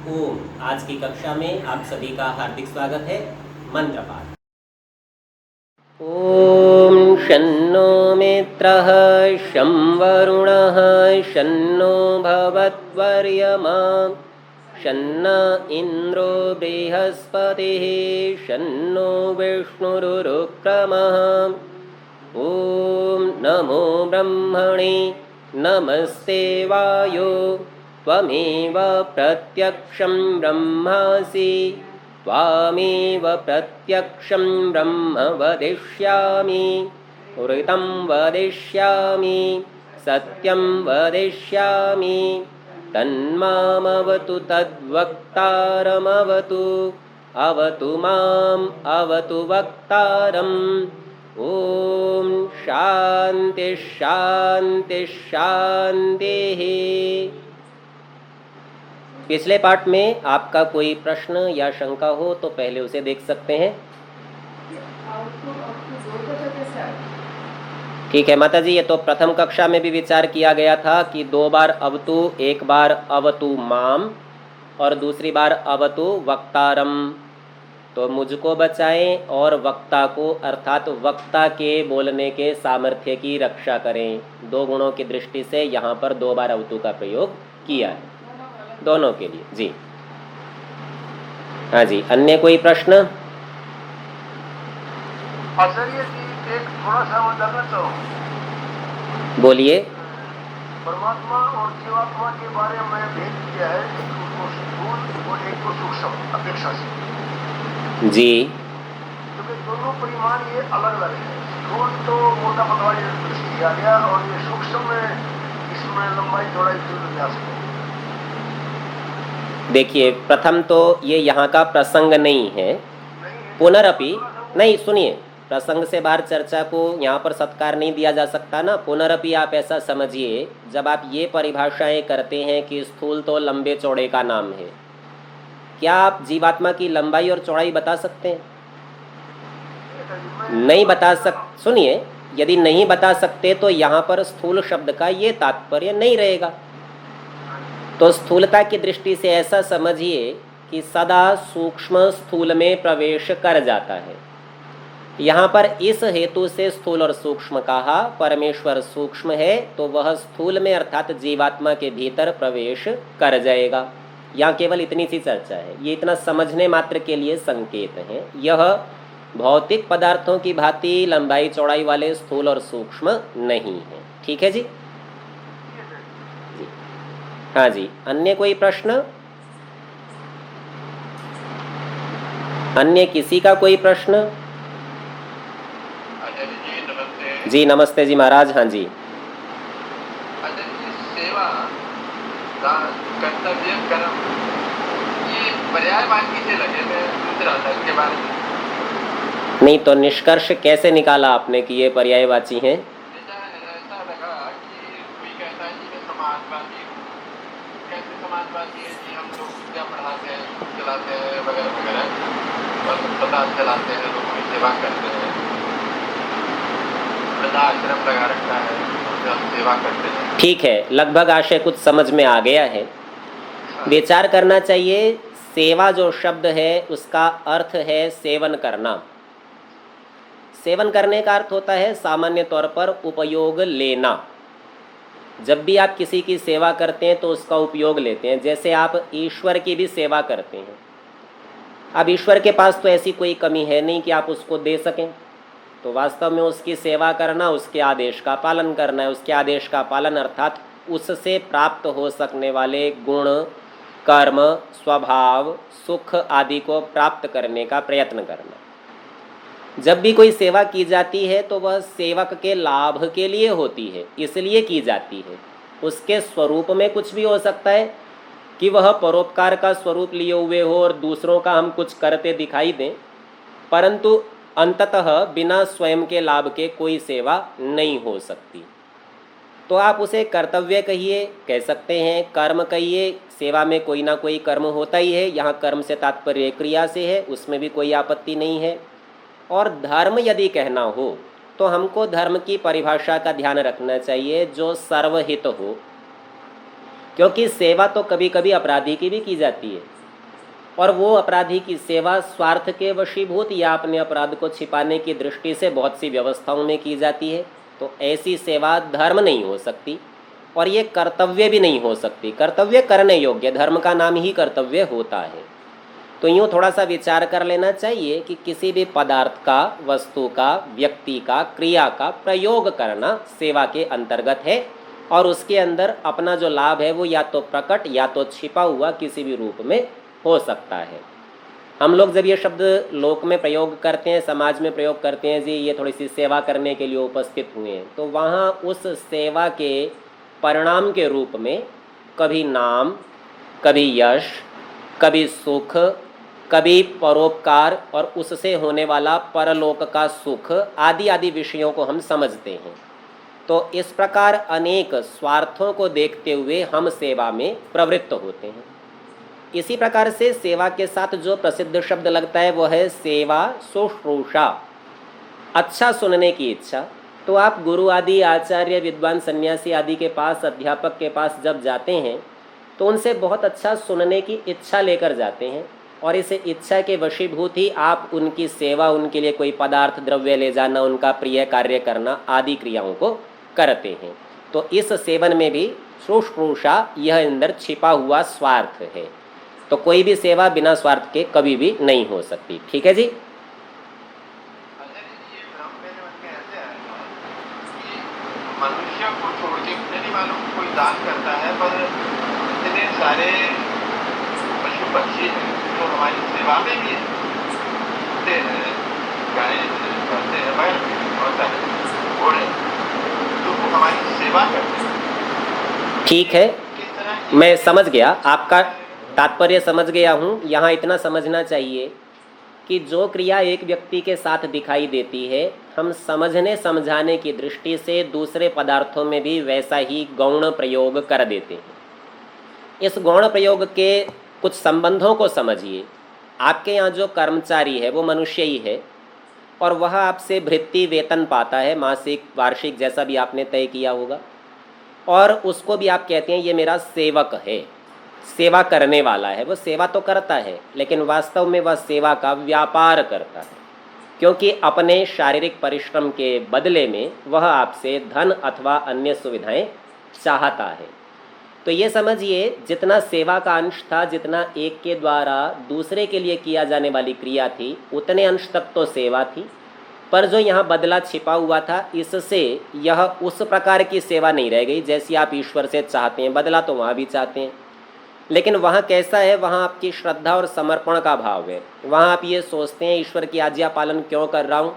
ओम। आज की कक्षा में आप सभी का हार्दिक स्वागत है। मंत्र पाठ। ओम शन्नो मित्रः शं वरुणः शन्नो भवत्वर्यमा शन्न इन्द्रो बृहस्पतिः शन्नो विष्णुरुक्रमः। ओम नमो ब्रह्मणे नमस्ते वायो त्वमेव प्रत्यक्षं ब्रह्मासि त्वामेव प्रत्यक्षं ब्रह्म वदिष्यामि ऋतं वदिष्यामि सत्यं वदिष्यामि तन्मामवतु तद्वक्तारमवतु अवतु माम् अवतु वक्तारम्। ओम शांति शांति शांति। पिछले पाठ में आपका कोई प्रश्न या शंका हो तो पहले उसे देख सकते हैं। ठीक है माता जी, ये तो प्रथम कक्षा में भी विचार किया गया था कि 2 बार अवतु, 1 बार अवतु माम और दूसरी बार अवतु वक्तारम। तो मुझको बचाएं और वक्ता को अर्थात वक्ता के बोलने के सामर्थ्य की रक्षा करें। 2 गुणों की दृष्टि से यहाँ पर 2 बार अवतु का प्रयोग किया है, दोनों के लिए। जी हाँ जी, अन्य कोई प्रश्न? आचार्य जी एक थोड़ा सा मैं जानना चाहूँ। बोलिए। परमात्मा और जीवात्मा के बारे में भेद किया है, एक को स्थूल और एक को सूक्ष्म अपेक्षा से। जी, क्योंकि दोनों परिमाण ये अलग अलग है। स्थूल तो मोटा पतला दृष्टि आ गया और ये सूक्ष्म में इसमें लंबाई चौड़ाई की व्यत्यास है। देखिए प्रथम तो ये यहाँ का प्रसंग नहीं है। पुनरअपि नहीं, सुनिए, प्रसंग से बाहर चर्चा को यहाँ पर सत्कार नहीं दिया जा सकता ना। पुनरअपि आप ऐसा समझिए, जब आप ये परिभाषाएं करते हैं कि स्थूल तो लंबे चौड़े का नाम है, क्या आप जीवात्मा की लंबाई और चौड़ाई बता सकते हैं? नहीं बता सुनिए, यदि नहीं बता सकते तो यहाँ पर स्थूल शब्द का ये तात्पर्य नहीं रहेगा। तो स्थूलता की दृष्टि से ऐसा समझिए कि सदा सूक्ष्म स्थूल में प्रवेश कर जाता है। यहाँ पर इस हेतु से स्थूल और सूक्ष्म कहा। परमेश्वर सूक्ष्म है तो वह स्थूल में अर्थात जीवात्मा के भीतर प्रवेश कर जाएगा। यहाँ केवल इतनी सी चर्चा है, ये इतना समझने मात्र के लिए संकेत है। यह भौतिक पदार्थों की भांति लंबाई चौड़ाई वाले स्थूल और सूक्ष्म नहीं है। ठीक है जी? हाँ जी, अन्य कोई प्रश्न? अन्य किसी का कोई प्रश्न? जी नमस्ते जी महाराज। हाँ जी, सेवा कर्तव्य कर्म ये पर्यायवाची से लगे थे दूसरा था इसके बारे में। नहीं तो निष्कर्ष कैसे निकाला आपने कि ये पर्यायवाची हैं? ऐसा लगा कि कोई कहता है कि मैं समाजवादी हूँ। कैसे समाजवादी है कि हम लोग विद्या पढ़ाते हैं, चलाते हैं वगैरह वगैरह, अस्पताल चलाते हैं, लोगों की सेवा करते हैं, वृद्धाश्रम लगा रखा है, हम सेवा करते हैं। ठीक है, लगभग आशय कुछ समझ में आ गया है। विचार करना चाहिए। सेवा जो शब्द है उसका अर्थ है सेवन करना। सेवन करने का अर्थ होता है सामान्य तौर पर उपयोग लेना। जब भी आप किसी की सेवा करते हैं तो उसका उपयोग लेते हैं। जैसे आप ईश्वर की भी सेवा करते हैं। अब ईश्वर के पास तो ऐसी कोई कमी है नहीं कि आप उसको दे सकें, तो वास्तव में उसकी सेवा करना उसके आदेश का पालन करना है। उसके आदेश का पालन अर्थात उससे प्राप्त हो सकने वाले गुण, कर्म, स्वभाव, सुख आदि को प्राप्त करने का प्रयत्न करना। जब भी कोई सेवा की जाती है तो वह सेवक के लाभ के लिए होती है, इसलिए की जाती है। उसके स्वरूप में कुछ भी हो सकता है कि वह परोपकार का स्वरूप लिए हुए हो और दूसरों का हम कुछ करते दिखाई दें, परंतु अंततः बिना स्वयं के लाभ के कोई सेवा नहीं हो सकती। तो आप उसे कर्तव्य कहिए, कह सकते हैं, कर्म कहिए। सेवा में कोई ना कोई कर्म होता ही है। यहाँ कर्म से तात्पर्य क्रिया से है, उसमें भी कोई आपत्ति नहीं है। और धर्म यदि कहना हो तो हमको धर्म की परिभाषा का ध्यान रखना चाहिए जो सर्वहित हो, क्योंकि सेवा तो कभी कभी अपराधी की भी की जाती है, और वो अपराधी की सेवा स्वार्थ के वशीभूत या अपने अपराध को छिपाने की दृष्टि से बहुत सी व्यवस्थाओं में की जाती है। तो ऐसी सेवा धर्म नहीं हो सकती, और ये कर्तव्य भी नहीं हो सकती। कर्तव्य करने योग्य, धर्म का नाम ही कर्तव्य होता है। तो यूँ थोड़ा सा विचार कर लेना चाहिए कि किसी भी पदार्थ का, वस्तु का, व्यक्ति का, क्रिया का प्रयोग करना सेवा के अंतर्गत है, और उसके अंदर अपना जो लाभ है वो या तो प्रकट या तो छिपा हुआ किसी भी रूप में हो सकता है। हम लोग जब ये शब्द लोक में प्रयोग करते हैं, समाज में प्रयोग करते हैं, जी ये थोड़ी सी सेवा करने के लिए उपस्थित हुए हैं, तो वहाँ उस सेवा के परिणाम के रूप में कभी नाम, कभी यश, कभी सुख, कभी परोपकार, और उससे होने वाला परलोक का सुख आदि आदि विषयों को हम समझते हैं। तो इस प्रकार अनेक स्वार्थों को देखते हुए हम सेवा में प्रवृत्त होते हैं। इसी प्रकार से सेवा के साथ जो प्रसिद्ध शब्द लगता है वो है सेवा शुश्रूषा, अच्छा सुनने की इच्छा। तो आप गुरु आदि, आचार्य, विद्वान, सन्यासी आदि के पास, अध्यापक के पास जब जाते हैं तो उनसे बहुत अच्छा सुनने की इच्छा लेकर जाते हैं, और इस इच्छा के वशीभूत ही आप उनकी सेवा, उनके लिए कोई पदार्थ द्रव्य ले जाना, उनका प्रिय कार्य करना आदि क्रियाओं को करते हैं। तो इस सेवन में भी शुश्रूषा, यह अंदर छिपा हुआ स्वार्थ है। तो कोई भी सेवा बिना स्वार्थ के कभी भी नहीं हो सकती। ठीक है जी। मनुष्य को छोड़ के मुझे नहीं मालूम कोई दान करता है, पर इतने सारे पशु पक्षी हैं जो हमारी सेवा में भी कुत्ते हैं, गाय करते हैं, बैल होता है, घोड़े, तो वो हमारी सेवा करते हैं। ठीक है, मैं समझ गया, आपका तात्पर्य समझ गया हूँ। यहाँ इतना समझना चाहिए कि जो क्रिया एक व्यक्ति के साथ दिखाई देती है, हम समझने समझाने की दृष्टि से दूसरे पदार्थों में भी वैसा ही गौण प्रयोग कर देते हैं। इस गौण प्रयोग के कुछ संबंधों को समझिए। आपके यहाँ जो कर्मचारी है वो मनुष्य ही है, और वह आपसे भृत्ति वेतन पाता है, मासिक, वार्षिक, जैसा भी आपने तय किया होगा, और उसको भी आप कहते हैं ये मेरा सेवक है, सेवा करने वाला है। वो सेवा तो करता है, लेकिन वास्तव में वह सेवा का व्यापार करता है, क्योंकि अपने शारीरिक परिश्रम के बदले में वह आपसे धन अथवा अन्य सुविधाएं चाहता है। तो ये समझिए, जितना सेवा का अंश था, जितना एक के द्वारा दूसरे के लिए किया जाने वाली क्रिया थी, उतने अंश तक तो सेवा थी, पर जो यहाँ बदला छिपा हुआ था, इससे यह उस प्रकार की सेवा नहीं रह गई जैसी आप ईश्वर से चाहते हैं। बदला तो वहाँ भी चाहते हैं, लेकिन वहाँ कैसा है, वहाँ आपकी श्रद्धा और समर्पण का भाव है। वहाँ आप ये सोचते हैं ईश्वर की आज्ञा पालन क्यों कर रहा हूँ।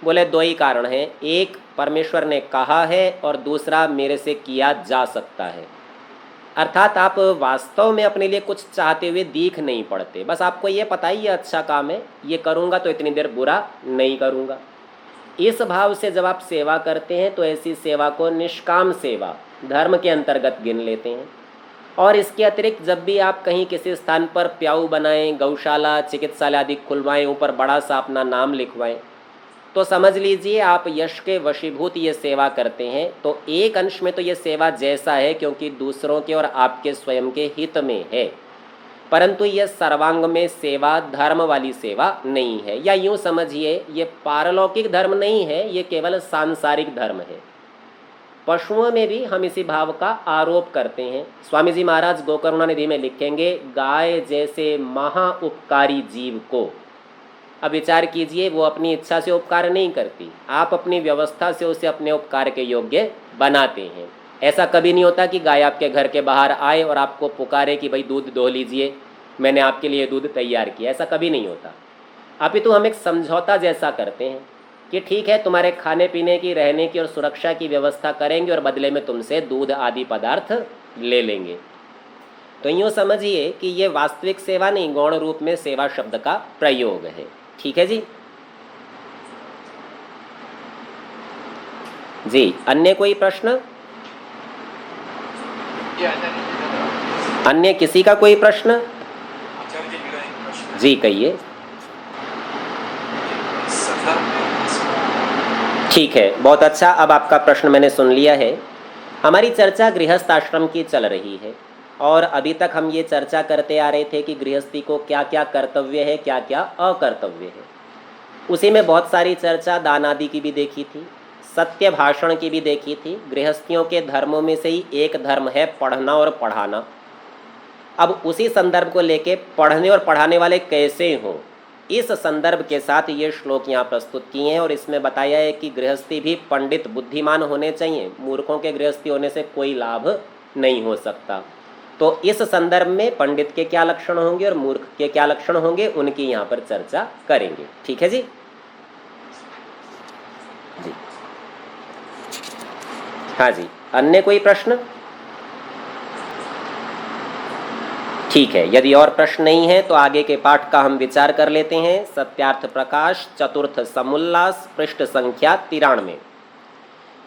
बोले दो ही कारण हैं, एक परमेश्वर ने कहा है, और दूसरा मेरे से किया जा सकता है। अर्थात आप वास्तव में अपने लिए कुछ चाहते हुए दिख नहीं पड़ते, बस आपको ये पता ही ये अच्छा काम है, ये करूँगा तो इतनी देर बुरा नहीं करूँगा। इस भाव से जब आप सेवा करते हैं तो ऐसी सेवा को निष्काम सेवा, धर्म के अंतर्गत गिन लेते हैं। और इसके अतिरिक्त जब भी आप कहीं किसी स्थान पर प्याऊ बनाएं, गौशाला, चिकित्सालय आदि खुलवाएं, ऊपर बड़ा सा अपना नाम लिखवाएं, तो समझ लीजिए आप यश के वशीभूत ये सेवा करते हैं। तो एक अंश में तो ये सेवा जैसा है, क्योंकि दूसरों के और आपके स्वयं के हित में है, परंतु ये सर्वांग में सेवा, धर्म वाली सेवा नहीं है। या यूँ समझिए, ये पारलौकिक धर्म नहीं है, ये केवल सांसारिक धर्म है। पशुओं में भी हम इसी भाव का आरोप करते हैं। स्वामी जी महाराज गोकरुणानिधि में लिखेंगे, गाय जैसे महा उपकारी जीव को, अब विचार कीजिए, वो अपनी इच्छा से उपकार नहीं करती, आप अपनी व्यवस्था से उसे अपने उपकार के योग्य बनाते हैं। ऐसा कभी नहीं होता कि गाय आपके घर के बाहर आए और आपको पुकारे कि भाई दूध दो लीजिए, मैंने आपके लिए दूध तैयार किया। ऐसा कभी नहीं होता। अपितु हम एक समझौता जैसा करते हैं कि ठीक है, तुम्हारे खाने पीने की, रहने की और सुरक्षा की व्यवस्था करेंगे, और बदले में तुमसे दूध आदि पदार्थ ले लेंगे। तो यूँ समझिए कि ये वास्तविक सेवा नहीं, गौण रूप में सेवा शब्द का प्रयोग है। ठीक है जी। जी, अन्य कोई प्रश्न? अन्य किसी का कोई प्रश्न? जी कहिए। ठीक है, बहुत अच्छा। अब आपका प्रश्न मैंने सुन लिया है। हमारी चर्चा गृहस्थ आश्रम की चल रही है। और अभी तक हम ये चर्चा करते आ रहे थे कि गृहस्थी को क्या क्या कर्तव्य है, क्या क्या अकर्तव्य है। उसी में बहुत सारी चर्चा दान आदि की भी देखी थी, सत्य भाषण की भी देखी थी। गृहस्थियों के धर्मों में से ही एक धर्म है पढ़ना और पढ़ाना। अब उसी संदर्भ को लेके पढ़ने और पढ़ाने वाले कैसे हों, इस संदर्भ के साथ ये श्लोक यहाँ प्रस्तुत किए हैं। और इसमें बताया है कि गृहस्थी भी पंडित बुद्धिमान होने चाहिए, मूर्खों के गृहस्थी होने से कोई लाभ नहीं हो सकता। तो इस संदर्भ में पंडित के क्या लक्षण होंगे और मूर्ख के क्या लक्षण होंगे, उनकी यहाँ पर चर्चा करेंगे। ठीक है जी। जी हाँ जी, अन्य कोई प्रश्न? ठीक है, यदि और प्रश्न नहीं है तो आगे के पाठ का हम विचार कर लेते हैं। सत्यार्थ प्रकाश चतुर्थ समुल्लास पृष्ठ संख्या 93।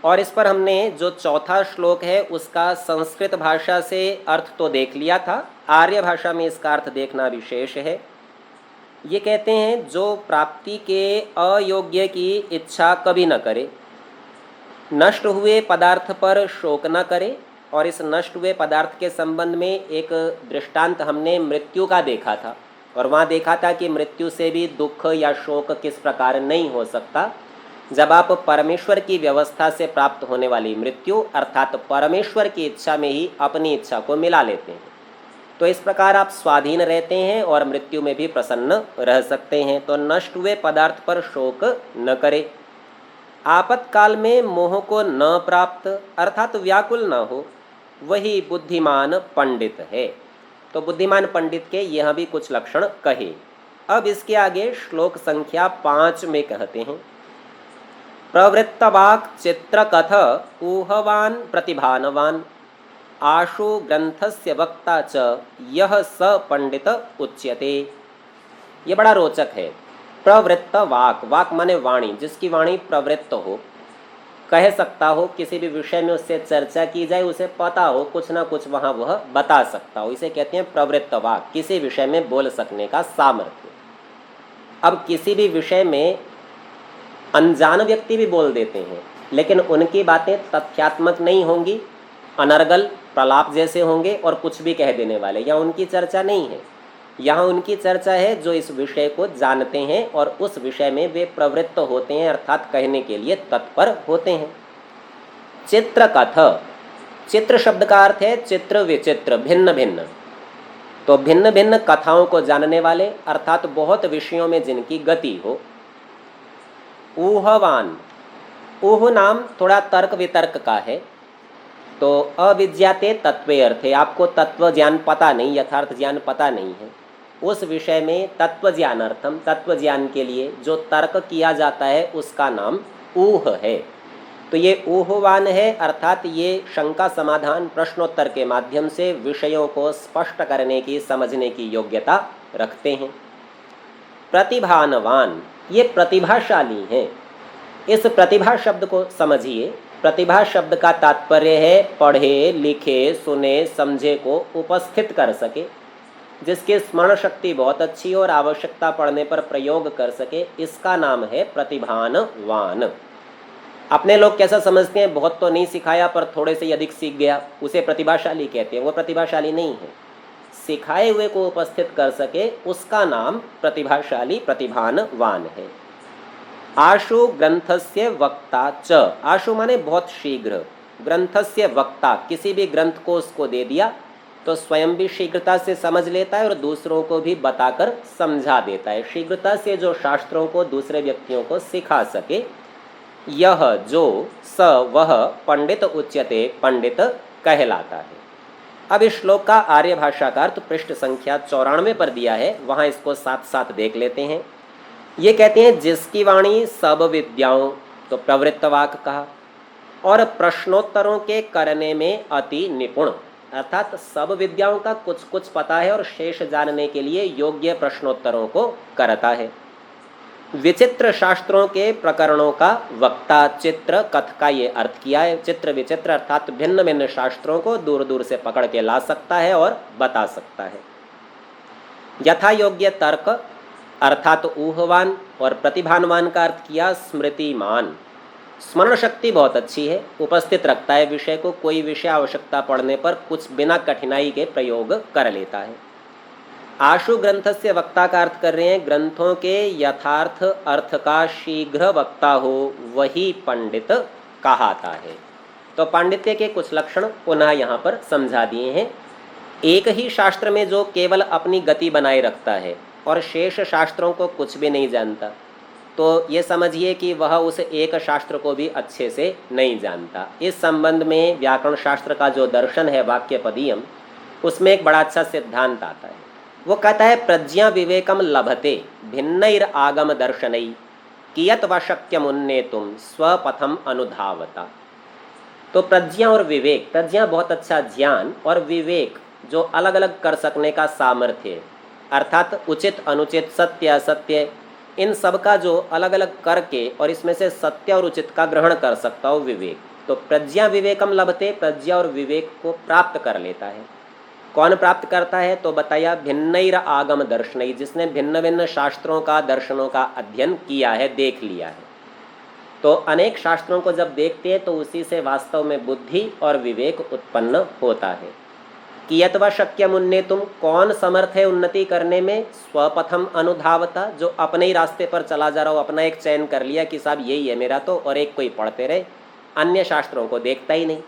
और इस पर हमने जो चौथा श्लोक है उसका संस्कृत भाषा से अर्थ तो देख लिया था, आर्य भाषा में इसका अर्थ देखना विशेष है। ये कहते हैं जो प्राप्ति के अयोग्य की इच्छा कभी न करे, नष्ट हुए पदार्थ पर शोक न करे। और इस नष्ट हुए पदार्थ के संबंध में एक दृष्टांत हमने मृत्यु का देखा था, और वहाँ देखा था कि मृत्यु से भी दुख या शोक किस प्रकार नहीं हो सकता, जब आप परमेश्वर की व्यवस्था से प्राप्त होने वाली मृत्यु अर्थात परमेश्वर की इच्छा में ही अपनी इच्छा को मिला लेते हैं। तो इस प्रकार आप स्वाधीन रहते हैं और मृत्यु में भी प्रसन्न रह सकते हैं। तो नष्ट हुए पदार्थ पर शोक न करे, आपातकाल में मोह को न प्राप्त अर्थात व्याकुल न हो, वही बुद्धिमान पंडित है। तो बुद्धिमान पंडित के यह भी कुछ लक्षण कहे। अब इसके आगे श्लोक संख्या 5 में कहते हैं, प्रवृत्तवाक् चित्रकथ ऊहवान प्रतिभानवान आशु ग्रंथस्य वक्ता च यह स पंडित उच्यते। ये बड़ा रोचक है। प्रवृत्त वाक, वाक माने वाणी, जिसकी वाणी प्रवृत्त हो, कह सकता हो, किसी भी विषय में उससे चर्चा की जाए उसे पता हो, कुछ ना कुछ वहाँ वह बता सकता हो, इसे कहते हैं प्रवृत्त वाक, किसी विषय में बोल सकने का सामर्थ्य। अब किसी भी विषय में अनजान व्यक्ति भी बोल देते हैं, लेकिन उनकी बातें तथ्यात्मक नहीं होंगी, अनर्गल प्रलाप जैसे होंगे और कुछ भी कह देने वाले, या उनकी चर्चा नहीं है। यहाँ उनकी चर्चा है जो इस विषय को जानते हैं और उस विषय में वे प्रवृत्त होते हैं, अर्थात कहने के लिए तत्पर होते हैं। चित्रकथ, चित्र शब्द का अर्थ है चित्र विचित्र, भिन्न भिन्न। तो भिन्न भिन्न कथाओं को जानने वाले, अर्थात बहुत विषयों में जिनकी गति हो। ऊहवान, ऊह नाम थोड़ा तर्क वितर्क का है। तो अविद्याते तत्वे अर्थे, आपको तत्व ज्ञान पता नहीं, यथार्थ ज्ञान पता नहीं है, उस विषय में तत्व ज्ञानार्थम, तत्व ज्ञान के लिए जो तर्क किया जाता है उसका नाम ऊह है। तो ये ऊहवान है, अर्थात ये शंका समाधान प्रश्नोत्तर के माध्यम से विषयों को स्पष्ट करने की, समझने की योग्यता रखते हैं। प्रतिभानवान, ये प्रतिभाशाली हैं। इस प्रतिभा शब्द को समझिए। प्रतिभा शब्द का तात्पर्य है पढ़े, लिखे, सुने, समझे को उपस्थित कर सके, जिसकी स्मरण शक्ति बहुत अच्छी हो और आवश्यकता पड़ने पर प्रयोग कर सके, इसका नाम है प्रतिभानवान। अपने लोग कैसा समझते हैं, बहुत तो नहीं सिखाया पर थोड़े से अधिक सीख गया, उसे प्रतिभाशाली कहते हैं। वो प्रतिभाशाली नहीं है, सिखाए हुए को उपस्थित कर सके उसका नाम प्रतिभाशाली, प्रतिभानवान है। आशु ग्रंथस्य वक्ता च, आशु माने बहुत शीघ्र, ग्रंथस्य वक्ता, किसी भी ग्रंथ को उसको दे दिया तो स्वयं भी शीघ्रता से समझ लेता है और दूसरों को भी बताकर समझा देता है। शीघ्रता से जो शास्त्रों को दूसरे व्यक्तियों को सिखा सके, यह जो स वह पंडित उच्यते, पंडित कहलाता है। अब इस श्लोक का आर्य भाषा का अर्थ पृष्ठ संख्या 94 पर दिया है, वहाँ इसको साथ साथ देख लेते हैं। ये कहते हैं जिसकी वाणी सब विद्याओं, तो प्रवृत्त वाक कहा, और प्रश्नोत्तरों के करने में अति निपुण, अर्थात सब विद्याओं का कुछ कुछ पता है और शेष जानने के लिए योग्य प्रश्नोत्तरों को करता है। विचित्र शास्त्रों के प्रकरणों का वक्ता, चित्र कथ का ये अर्थ किया है। चित्र विचित्र अर्थात भिन्न भिन्न शास्त्रों को दूर दूर से पकड़ के ला सकता है और बता सकता है। यथा योग्य तर्क अर्थात ऊहवान, और प्रतिभानवान का अर्थ किया स्मृतिमान, स्मरण शक्ति बहुत अच्छी है, उपस्थित रखता है विषय को, कोई विषय आवश्यकता पड़ने पर कुछ बिना कठिनाई के प्रयोग कर लेता है। आशु ग्रंथ से वक्ता का अर्थ कर रहे हैं ग्रंथों के यथार्थ अर्थ का शीघ्र वक्ता हो वही पंडित कहाता है। तो पांडित्य के कुछ लक्षण पुनः यहाँ पर समझा दिए हैं। एक ही शास्त्र में जो केवल अपनी गति बनाए रखता है और शेष शास्त्रों को कुछ भी नहीं जानता, तो ये समझिए कि वह उस एक शास्त्र को भी अच्छे से नहीं जानता। इस संबंध में व्याकरण शास्त्र का जो दर्शन है वाक्यपदीयम, उसमें एक बड़ा अच्छा सिद्धांत आता है। वो कहता है प्रज्ञा विवेकम लभते भिन्नैर आगम दर्शनै कियत व शक्यमुन्नेतुम स्वपथम अनुधावता। तो प्रज्ञा और विवेक, प्रज्ञा बहुत अच्छा ज्ञान और विवेक जो अलग अलग कर सकने का सामर्थ्य, अर्थात उचित अनुचित सत्य असत्य इन सब का जो अलग अलग करके और इसमें से सत्य और उचित का ग्रहण कर सकता हो विवेक। तो प्रज्ञा विवेकम लभते, प्रज्ञा और विवेक को प्राप्त कर लेता है। कौन प्राप्त करता है? तो बताया भिन्नैर आगम दर्शनै, जिसने भिन्न भिन्न शास्त्रों का दर्शनों का अध्ययन किया है, देख लिया है। तो अनेक शास्त्रों को जब देखते हैं तो उसी से वास्तव में बुद्धि और विवेक उत्पन्न होता है। कियत व शक्यमुन्नेतुम, कौन समर्थ है उन्नति करने में? स्वपथम अनुधावता, जो अपने ही रास्ते पर चला जा रहा हो, अपना एक चयन कर लिया कि साहब यही है मेरा तो, और एक कोई पढ़ते रहे, अन्य शास्त्रों को देखता ही नहीं।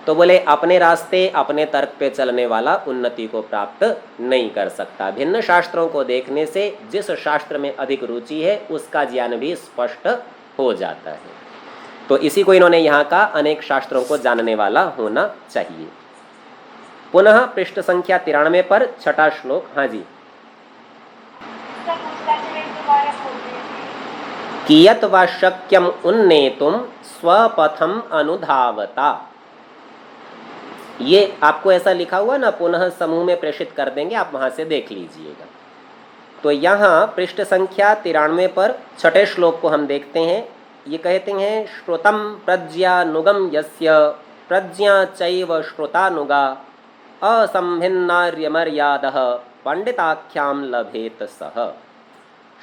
तो बोले अपने रास्ते अपने तर्क पे चलने वाला उन्नति को प्राप्त नहीं कर सकता। भिन्न शास्त्रों को देखने से जिस शास्त्र में अधिक रुचि है उसका ज्ञान भी स्पष्ट हो जाता है। तो इसी को इन्होंने यहाँ का अनेक शास्त्रों को जानने वाला होना चाहिए। पुनः पृष्ठ संख्या 93 पर छठा श्लोक। हाँ जी। कियत व शक्यम उन्नेतुम स्वपथम अनुधावता। ये आपको ऐसा लिखा हुआ ना, पुनः समूह में प्रेषित कर देंगे, आप वहां से देख लीजिएगा। तो यहाँ पृष्ठ संख्या 93 पर छठे श्लोक को हम देखते हैं। ये कहते हैं श्रुतम प्रज्ञानुगम यस्य प्रज्ञा चैव श्रुतानुगा असंभिन्नार्यमर्यादः पंडिताख्याम लभेत सह।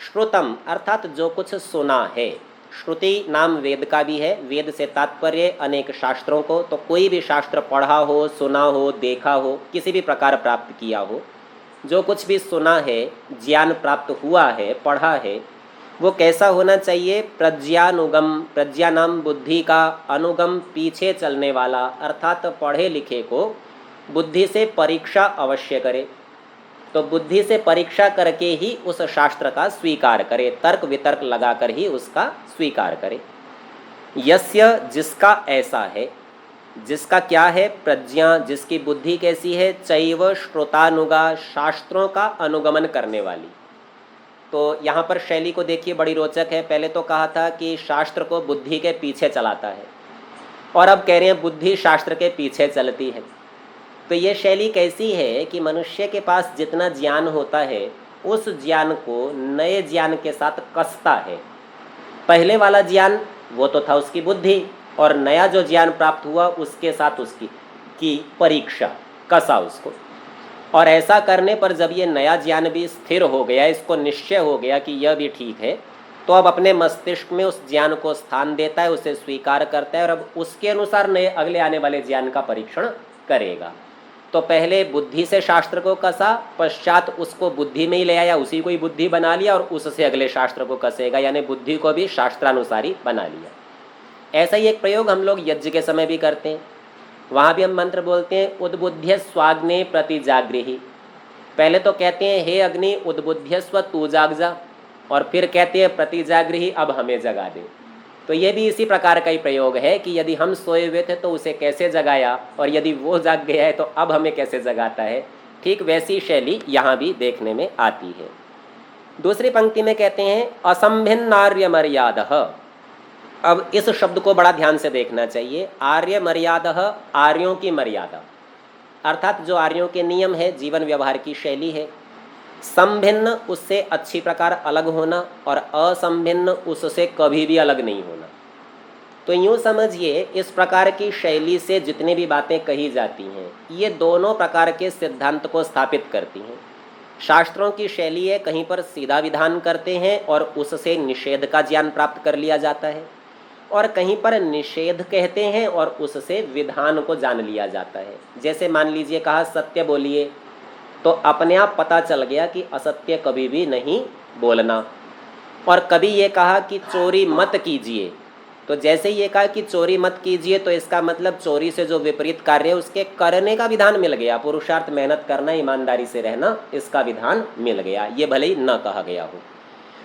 श्रुतम अर्थात जो कुछ सुना है, श्रुति नाम वेद का भी है, वेद से तात्पर्य अनेक शास्त्रों को, तो कोई भी शास्त्र पढ़ा हो, सुना हो, देखा हो, किसी भी प्रकार प्राप्त किया हो, जो कुछ भी सुना है, ज्ञान प्राप्त हुआ है, पढ़ा है, वो कैसा होना चाहिए? प्रज्ञानुगम, प्रज्ञा नाम बुद्धि का, अनुगम पीछे चलने वाला, अर्थात पढ़े लिखे को बुद्धि से परीक्षा अवश्य करे। तो बुद्धि से परीक्षा करके ही उस शास्त्र का स्वीकार करे, तर्क वितर्क लगाकर ही उसका स्वीकार करे। यस्य, जिसका ऐसा है, जिसका क्या है? प्रज्ञा, जिसकी बुद्धि कैसी है? चैव श्रुतानुगा, शास्त्रों का अनुगमन करने वाली। तो यहाँ पर शैली को देखिए, बड़ी रोचक है। पहले तो कहा था कि शास्त्र को बुद्धि के पीछे चलाता है, और अब कह रहे हैं बुद्धि शास्त्र के पीछे चलती है। तो ये शैली कैसी है कि मनुष्य के पास जितना ज्ञान होता है उस ज्ञान को नए ज्ञान के साथ कसता है। पहले वाला ज्ञान वो तो था उसकी बुद्धि, और नया जो ज्ञान प्राप्त हुआ उसके साथ उसकी परीक्षा, कसा उसको। और ऐसा करने पर जब ये नया ज्ञान भी स्थिर हो गया, इसको निश्चय हो गया कि यह भी ठीक है, तो अब अपने मस्तिष्क में उस ज्ञान को स्थान देता है, उसे स्वीकार करता है, और अब उसके अनुसार नए अगले आने वाले ज्ञान का परीक्षण करेगा। तो पहले बुद्धि से शास्त्र को कसा, पश्चात उसको बुद्धि में ही ले आया, उसी को ही बुद्धि बना लिया, और उससे अगले शास्त्र को कसेगा, यानी बुद्धि को भी शास्त्रानुसारी बना लिया। ऐसा ही एक प्रयोग हम लोग यज्ञ के समय भी करते हैं। वहाँ भी हम मंत्र बोलते हैं उद्बुद्ध्य स्वाग्ने प्रति जागृहि। पहले तो कहते हैं हे अग्नि उद्बुद्ध्य स्व तू जाग जा, और फिर कहते हैं प्रति जागृहि अब हमें जगा दे। तो ये भी इसी प्रकार का ही प्रयोग है कि यदि हम सोए हुए थे तो उसे कैसे जगाया, और यदि वो जाग गया है तो अब हमें कैसे जगाता है। ठीक वैसी शैली यहाँ भी देखने में आती है। दूसरी पंक्ति में कहते हैं असंभिन्नार्य मर्यादः। अब इस शब्द को बड़ा ध्यान से देखना चाहिए। आर्य मर्यादः, आर्यों की मर्यादा, अर्थात जो आर्यों के नियम है, जीवन व्यवहार की शैली है। संभिन्न, उससे अच्छी प्रकार अलग होना, और असंभिन्न, उससे कभी भी अलग नहीं होना। तो यूँ समझिए इस प्रकार की शैली से जितनी भी बातें कही जाती हैं, ये दोनों प्रकार के सिद्धांत को स्थापित करती हैं। शास्त्रों की शैली है, कहीं पर सीधा विधान करते हैं और उससे निषेध का ज्ञान प्राप्त कर लिया जाता है, और कहीं पर निषेध कहते हैं और उससे विधान को जान लिया जाता है। जैसे मान लीजिए कहा सत्य बोलिए, तो अपने आप पता चल गया कि असत्य कभी भी नहीं बोलना। और कभी ये कहा कि चोरी मत कीजिए, तो जैसे ये कहा कि चोरी मत कीजिए तो इसका मतलब चोरी से जो विपरीत कार्य है उसके करने का विधान मिल गया। पुरुषार्थ, मेहनत करना, ईमानदारी से रहना, इसका विधान मिल गया, ये भले ही न कहा गया हो।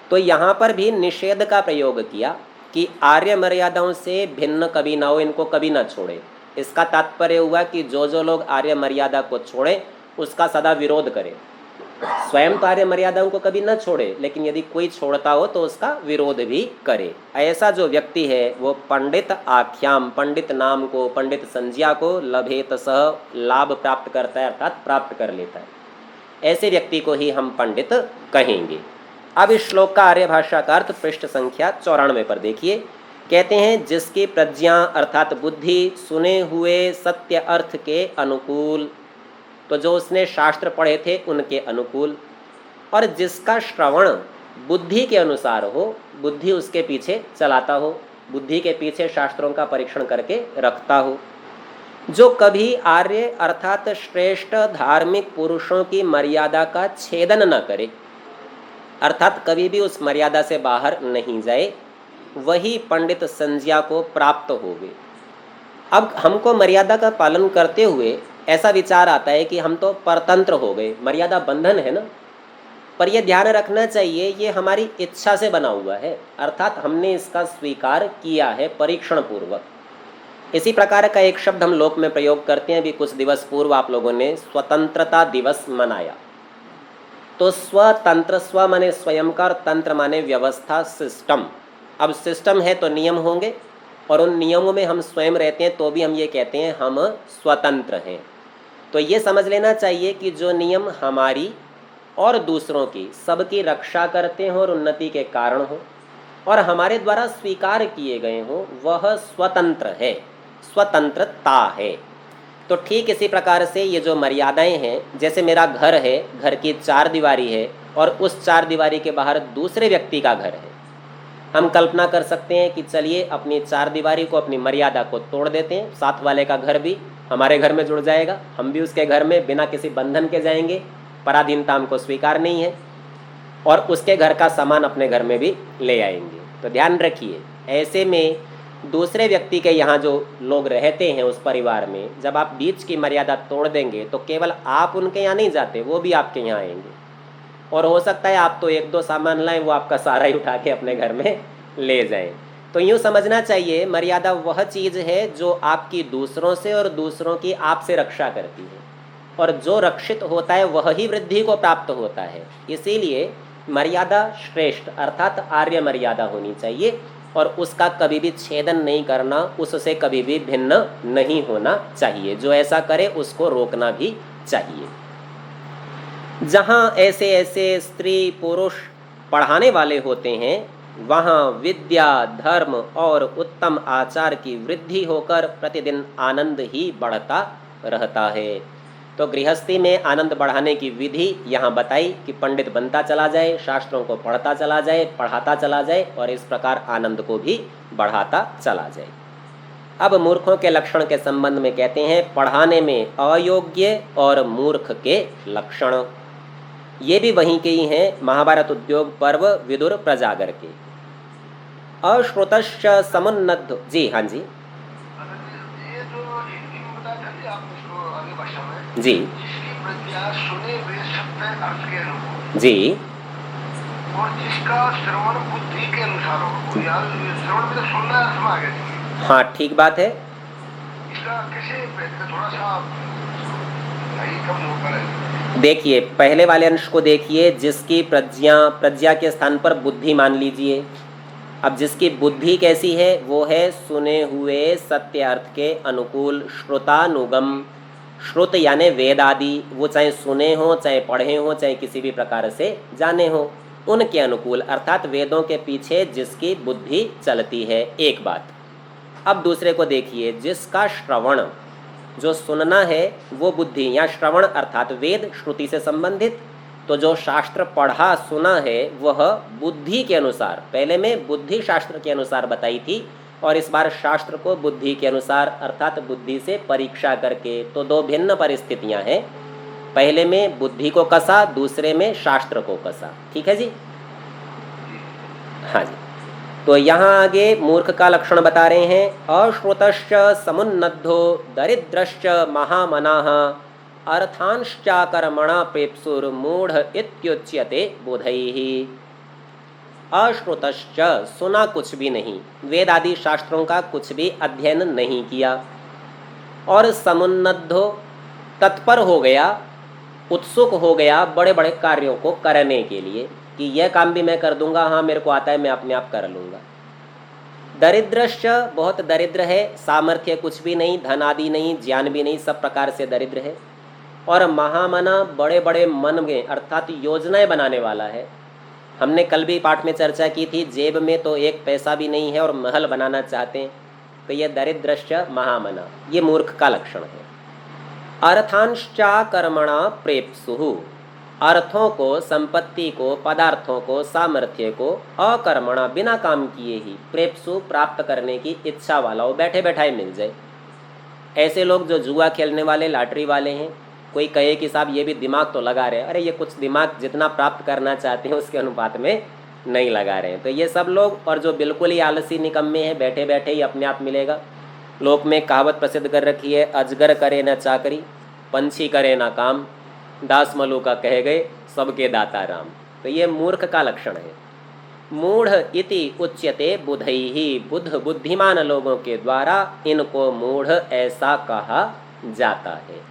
तो यहाँ पर भी निषेध का प्रयोग किया कि आर्य मर्यादाओं से भिन्न कभी ना हो, इनको कभी ना छोड़े। इसका तात्पर्य हुआ कि जो लोग आर्य मर्यादा को छोड़े उसका सदा विरोध करे। स्वयं तो आर्य मर्यादाओं को कभी न छोड़े, लेकिन यदि कोई छोड़ता हो तो उसका विरोध भी करे। ऐसा जो व्यक्ति है वो पंडित आख्याम, पंडित नाम को, पंडित संज्ञा को लभेत सह लाभ प्राप्त करता है, अर्थात प्राप्त कर लेता है। ऐसे व्यक्ति को ही हम पंडित कहेंगे। अब इस श्लोक का आर्य भाषा का अर्थ पृष्ठ संख्या 94 पर देखिए। कहते हैं जिसकी प्रज्ञा अर्थात बुद्धि सुने हुए सत्य अर्थ के अनुकूल, तो जो उसने शास्त्र पढ़े थे उनके अनुकूल, और जिसका श्रवण बुद्धि के अनुसार हो, बुद्धि उसके पीछे चलाता हो, बुद्धि के पीछे शास्त्रों का परीक्षण करके रखता हो, जो कभी आर्य अर्थात श्रेष्ठ धार्मिक पुरुषों की मर्यादा का छेदन न करे, अर्थात कभी भी उस मर्यादा से बाहर नहीं जाए, वही पंडित संज्ञा को प्राप्त होवे। अब हमको मर्यादा का पालन करते हुए ऐसा विचार आता है कि हम तो परतंत्र हो गए, मर्यादा बंधन है ना, पर यह ध्यान रखना चाहिए ये हमारी इच्छा से बना हुआ है, अर्थात हमने इसका स्वीकार किया है परीक्षण पूर्वक। इसी प्रकार का एक शब्द हम लोक में प्रयोग करते हैं। अभी कुछ दिवस पूर्व आप लोगों ने स्वतंत्रता दिवस मनाया, तो स्वतंत्र, स्व माने स्वयं का और तंत्र माने व्यवस्था, सिस्टम। अब सिस्टम है तो नियम होंगे, और उन नियमों में हम स्वयं रहते हैं, तो भी हम ये कहते हैं हम स्वतंत्र हैं। तो ये समझ लेना चाहिए कि जो नियम हमारी और दूसरों की सबकी रक्षा करते हों और उन्नति के कारण हो और हमारे द्वारा स्वीकार किए गए हों, वह स्वतंत्र है, स्वतंत्रता है। तो ठीक इसी प्रकार से ये जो मर्यादाएं हैं, जैसे मेरा घर है, घर की 4 दीवारी है और उस 4 दीवारी के बाहर दूसरे व्यक्ति का घर है। हम कल्पना कर सकते हैं कि चलिए अपनी 4 दीवारी को, अपनी मर्यादा को तोड़ देते हैं, साथ वाले का घर भी हमारे घर में जुड़ जाएगा, हम भी उसके घर में बिना किसी बंधन के जाएंगे, पराधीनता हमको स्वीकार नहीं है, और उसके घर का सामान अपने घर में भी ले आएंगे। तो ध्यान रखिए, ऐसे में दूसरे व्यक्ति के यहाँ जो लोग रहते हैं उस परिवार में, जब आप बीच की मर्यादा तोड़ देंगे तो केवल आप उनके यहाँ नहीं जाते, वो भी आपके यहाँ आएंगे, और हो सकता है आप तो 1-2 सामान लाएं, वो आपका सारा ही उठा के अपने घर में ले जाएं। तो यूँ समझना चाहिए मर्यादा वह चीज़ है जो आपकी दूसरों से और दूसरों की आपसे रक्षा करती है, और जो रक्षित होता है वह ही वृद्धि को प्राप्त होता है। इसीलिए मर्यादा श्रेष्ठ अर्थात आर्य मर्यादा होनी चाहिए, और उसका कभी भी छेदन नहीं करना, उससे कभी भी भिन्न नहीं होना चाहिए। जो ऐसा करे उसको रोकना भी चाहिए। जहाँ ऐसे ऐसे स्त्री पुरुष पढ़ाने वाले होते हैं, वहाँ विद्या, धर्म और उत्तम आचार की वृद्धि होकर प्रतिदिन आनंद ही बढ़ता रहता है। तो गृहस्थी में आनंद बढ़ाने की विधि यहाँ बताई कि पंडित बनता चला जाए, शास्त्रों को पढ़ता चला जाए, पढ़ाता चला जाए, और इस प्रकार आनंद को भी बढ़ाता चला जाए। अब मूर्खों के लक्षण के संबंध में कहते हैं पढ़ाने में अयोग्य और मूर्ख के लक्षण। ये भी वहीं के ही हैं, महाभारत उद्योग पर्व विदुर प्रजागर के। अश्रुतश्च समुन्नत, जी हाँ जी ये जो बताया था आपने इसको आगे भाषा में, जी जिसकी प्रज्ञा सुने हुए सत्य अर्थ के अनुकूल जी और जिसका श्रवण बुद्धि के अनुसार हो। यार श्रवण में तो सुनना अर्थ में आ गया जी। हाँ ठीक बात है। इसका कैसे थोड़ा सा नहीं कम होकर है। देखिए पहले वाले अंश को देखिए, जिसकी प्रज्ञा के स्थान पर बुद्धि मान लीजिए। अब जिसकी बुद्धि कैसी है, वो है सुने हुए सत्य अर्थ के अनुकूल, श्रुतानुगम। श्रुत यानी वेद आदि, वो चाहे सुने हो, चाहे पढ़े हो, चाहे किसी भी प्रकार से जाने हो, उनके अनुकूल अर्थात वेदों के पीछे जिसकी बुद्धि चलती है, एक बात। अब दूसरे को देखिए, जिसका श्रवण, जो सुनना है वो बुद्धि, या श्रवण अर्थात वेद श्रुति से संबंधित, तो जो शास्त्र पढ़ा सुना है वह बुद्धि के अनुसार, पहले में बुद्धि शास्त्र के अनुसार बताई थी, और इस बार शास्त्र को बुद्धि के अनुसार अर्थात बुद्धि से परीक्षा करके। तो दो भिन्न परिस्थितियां हैं, पहले में बुद्धि को कसा, दूसरे में शास्त्र को कसा। ठीक है जी, हाँ जी। तो यहाँ आगे मूर्ख का लक्षण बता रहे हैं, अश्रुतश्च समुन्नद्धो दरिद्रश्च महामनाः अर्थांश्चाकर्मणा प्रेप्सुर्मूढ़ इत्युच्यते बोधैः। अश्रुतश्च, सुना कुछ भी नहीं, वेद आदि शास्त्रों का कुछ भी अध्ययन नहीं किया, और समुन्नद्धो, तत्पर हो गया, उत्सुक हो गया बड़े बड़े कार्यों को करने के लिए कि यह काम भी मैं कर दूंगा, हाँ मेरे को आता है, मैं अपने आप कर लूँगा। दरिद्रश्च, बहुत दरिद्र है, सामर्थ्य कुछ भी नहीं, धन आदि नहीं, ज्ञान भी नहीं, सब प्रकार से दरिद्र है। और महामना, बड़े बड़े मन में अर्थात योजनाएं बनाने वाला है। हमने कल भी पाठ में चर्चा की थी, जेब में तो एक पैसा भी नहीं है और महल बनाना चाहते हैं, तो यह दरिद्रश्च महामना, ये मूर्ख का लक्षण है। अर्थांश्चाकर्मणा प्रेप्सुः, अर्थों को, संपत्ति को, पदार्थों को, सामर्थ्य को अकर्मणा, बिना काम किए ही, प्रेप्सु, प्राप्त करने की इच्छा वाला हो, बैठे बैठाए मिल जाए। ऐसे लोग जो जुआ खेलने वाले, लॉटरी वाले हैं, कोई कहे कि साहब ये भी दिमाग तो लगा रहे हैं, अरे ये कुछ दिमाग जितना प्राप्त करना चाहते हैं उसके अनुपात में नहीं लगा रहे हैं। तो ये सब लोग, और जो बिल्कुल ही आलसी निकम्मे हैं, बैठे बैठे ही अपने आप मिलेगा। लोक में कहावत प्रसिद्ध कर रखी है, अजगर करे न चाकरी, पंछी करे न काम, दास मलू का कह गए सबके दाता राम। तो ये मूर्ख का लक्षण है। मूढ़ इति उच्यते बुधैहि, बुद्ध बुद्धिमान लोगों के द्वारा इनको मूढ़ ऐसा कहा जाता है।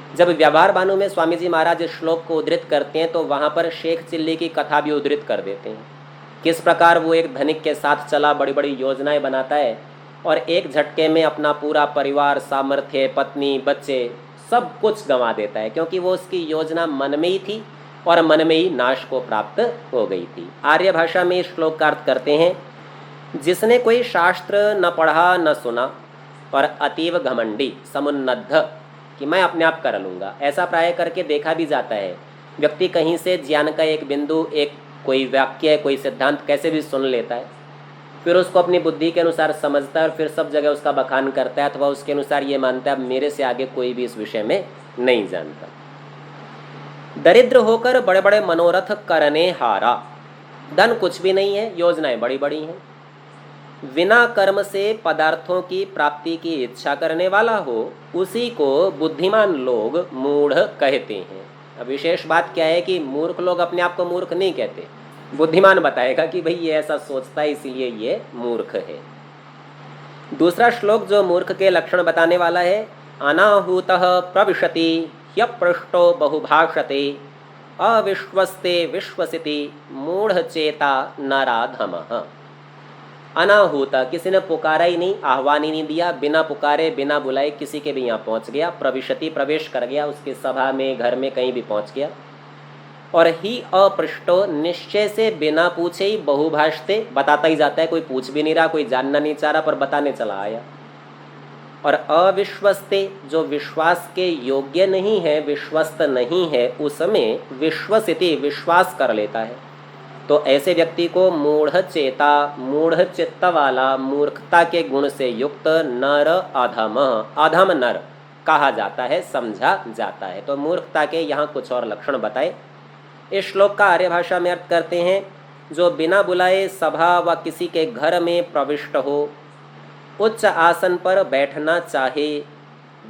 जब व्यवहार भानु में स्वामी जी महाराज इस श्लोक को उद्धृत करते हैं तो वहाँ पर शेख चिल्ली की कथा भी उद्धृत कर देते हैं, किस प्रकार वो एक धनिक के साथ चला, बड़ी बड़ी योजनाएं बनाता है और एक झटके में अपना पूरा परिवार, सामर्थ्य, पत्नी, बच्चे सब कुछ गंवा देता है, क्योंकि वो उसकी योजना मन में ही थी और मन में ही नाश को प्राप्त हो गई थी। आर्य भाषा में इस श्लोक का अर्थ करते हैं, जिसने कोई शास्त्र न पढ़ा न सुना पर अतीव घमंडी, समुन्नद्ध, कि मैं अपने आप कर लूँगा, ऐसा प्राय करके देखा भी जाता है। व्यक्ति कहीं से ज्ञान का एक बिंदु, एक कोई वाक्य, कोई सिद्धांत कैसे भी सुन लेता है, फिर उसको अपनी बुद्धि के अनुसार समझता है और फिर सब जगह उसका बखान करता है, अथवा उसके अनुसार ये मानता है अब मेरे से आगे कोई भी इस विषय में नहीं जानता। दरिद्र होकर बड़े बड़े मनोरथ करने हारा, धन कुछ भी नहीं है, योजनाएं बड़ी बड़ी हैं, बिना कर्म से पदार्थों की प्राप्ति की इच्छा करने वाला हो, उसी को बुद्धिमान लोग मूढ़ कहते हैं। अब विशेष बात क्या है कि मूर्ख लोग अपने आप को मूर्ख नहीं कहते, बुद्धिमान बताएगा कि भाई ये ऐसा सोचता है इसलिए ये मूर्ख है। दूसरा श्लोक जो मूर्ख के लक्षण बताने वाला है, अनाहूतः प्रविशति ह्यपृष्टो बहुभाषते अविश्वस्ते विश्वसिति मूढ़चेता नराधमः। अनाहूता, किसी ने पुकारा ही नहीं, आह्वान ही नहीं दिया, बिना पुकारे बिना बुलाए किसी के भी यहाँ पहुँच गया, प्रविशति, प्रवेश कर गया, उसके सभा में, घर में, कहीं भी पहुँच गया। और ही अपृष्टो, निश्चय से बिना पूछे ही, बहुभाषते, बताता ही जाता है, कोई पूछ भी नहीं रहा, कोई जानना नहीं चाह रहा पर बताने चला आया। और अविश्वस्ते, जो विश्वास के योग्य नहीं है, विश्वस्त नहीं है, उसमें विश्वसिति, विश्वास कर लेता है। तो ऐसे व्यक्ति को मूढ़ चेता, मूढ़ चित्त वाला, मूर्खता के गुण से युक्त नर अधम, अधम नर कहा जाता है, समझा जाता है। तो मूर्खता के यहाँ कुछ और लक्षण बताए। इस श्लोक का आर्य भाषा में अर्थ करते हैं, जो बिना बुलाए सभा व किसी के घर में प्रविष्ट हो, उच्च आसन पर बैठना चाहे,